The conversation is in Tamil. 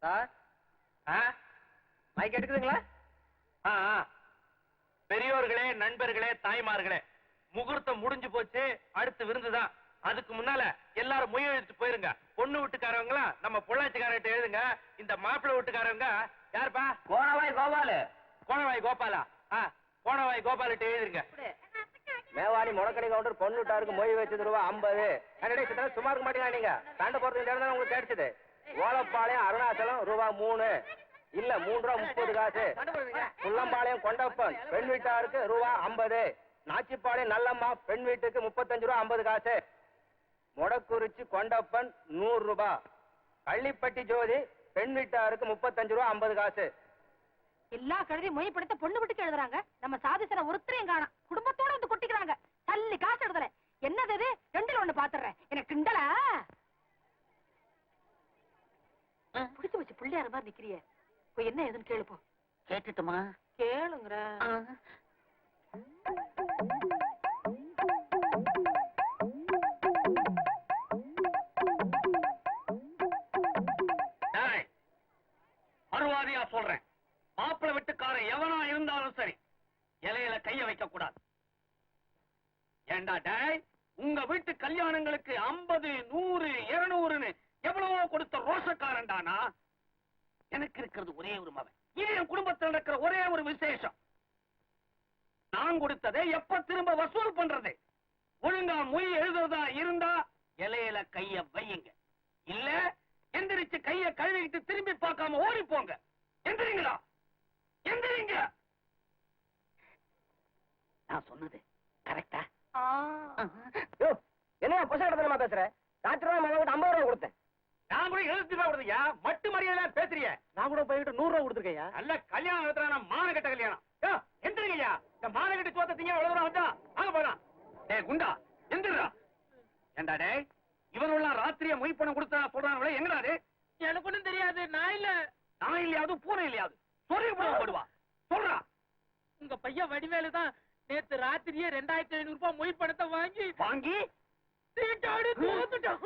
Sir mic எடுக்குதுங்களா? பெரியோர்களே, நண்பர்களே, தாய்மார்களே, முகூர்த்தம் முடிஞ்சு போச்சு. அடுத்து விருந்துதான். அதுக்கு முன்னால எல்லாரும் முய எழுதிட்டு போயிருங்க. பொண்ணு வீட்டுக்காரவங்களா நம்ம பொள்ளாச்சிக்காரர்கிட்ட எழுதுங்க. இந்த மாப்பிள்ளை வீட்டுக்காரவங்க யாருப்பா? கோணவாய் கோபாலு. கோணவாய் கோபாலா? கோணவாய் கோபாலிட்ட எழுதுங்க. மேவாணி முடக்கணி கவுண்டர் பொண்ணு வீட்டாருக்கு மொய் வச்சது ரூபா 50. சும்மா இருக்க மாட்டீங்களா நீங்க? சண்டை போறதுக்கு தான் உங்களுக்கு கிடைச்சது. ஓலப்பாளையம் அருணாச்சலம் ரூபா 3. இல்ல 3 ரூபா 30 காசு. புள்ளம்பாளையம் கொண்டப்பன் பெண் வீட்டாருக்கு ரூபா 50. நாச்சிப்பாளையம் நல்லம்மா பெண் வீட்டுக்கு 35 ரூபா 50 காசு. மொடக்குறிச்சி கொண்டப்பன் 100 ரூபாய். கள்ளிப்பட்டி ஜோதி பெண் வீட்டாருக்கு 35 ரூபா 50 காசு. எல்லா கழுதையும் மொழிப்படுத்த பொண்ணு வீட்டுக்கு எழுதுறாங்க. நம்ம சாதிசன ஒருத்தரையும் காணோம். குடும்பத்தோட வந்து கொட்டிக்கிறாங்க. தள்ளி காசு எழுதல. என்னது இது? 2ல 1 பாத்துறேன். எனக்கு கிண்டலா? புடிச்சு வச்சு பிள்ளையார மாதிரி நிக்கிறிய. போய் என்ன ஏதுன்னு கேளுப்போ. கேட்டுட்டுமா? கேளுங்கற. மறுவாதியா சொல்றேன், மாப்பிள்ளை வீட்டுக்காரன் எவனா இருந்தாலும் சரி இலையில கைய வைக்க கூடாது. ஏண்டா டேய், உங்க வீட்டு கல்யாணங்களுக்கு 50, 100, 200ன்னு எவ்வளவோ கொடுத்த ரோஷக்காரன்டானா. எனக்கு இருக்கிறது ஒரே ஒரு மகன். இது என் குடும்பத்தில் நடக்கிற ஒரே ஒரு விசேஷம். நான் கொடுத்ததை எப்ப திரும்ப வசூல் பண்றது? ஒழுங்கா மொய் எழுதுறதா இருந்தா இலையில கைய வையுங்க. இல்ல எந்திரிச்சு கைய கழுவிட்டு திரும்பி பார்க்காம ஓடி போங்க. எந்திரிங்களா? எந்திரிங்க. நான் சொன்னது கரெக்டா? என்ன புசகடத்தனமா பேசுற? ராத்திரி மகன் 50 ரூபா கொடுத்தேன். நான் கூட 70 ரூபா கொடுத்தியா? மட்டு மரியாதை பேசுறிய? நான் கூட போயிட்டு 100 ரூபா கொடுத்துருக்கையா? நல்ல கல்யாணம் நடத்துறான மானகட்ட கல்யாணம். எந்திரிங்கய்யா. இந்த மானகட்ட சோத்தீங்க எவ்வளவு வந்தா அங்க போலாம். டேய் குண்டா, எந்திரா. ஏண்டா டேய், இவனெல்லாம் ராத்திரியா மொய் பணம் கொடுத்தா சொல்றாங்களே, எங்கடா அது? எனக்கு ஒண்ணும் தெரியாது. நான் இல்லையாவது பூனை இல்லையாவது சொல்லி போடுவா. சொல்றா. உங்க பையன் வடிவேலு தான் நேத்து ராத்திரியே 2500 ரூபாய் மொய் பணத்தை வாங்கி வாங்கி சீட்டாடி தோத்துட்டான்.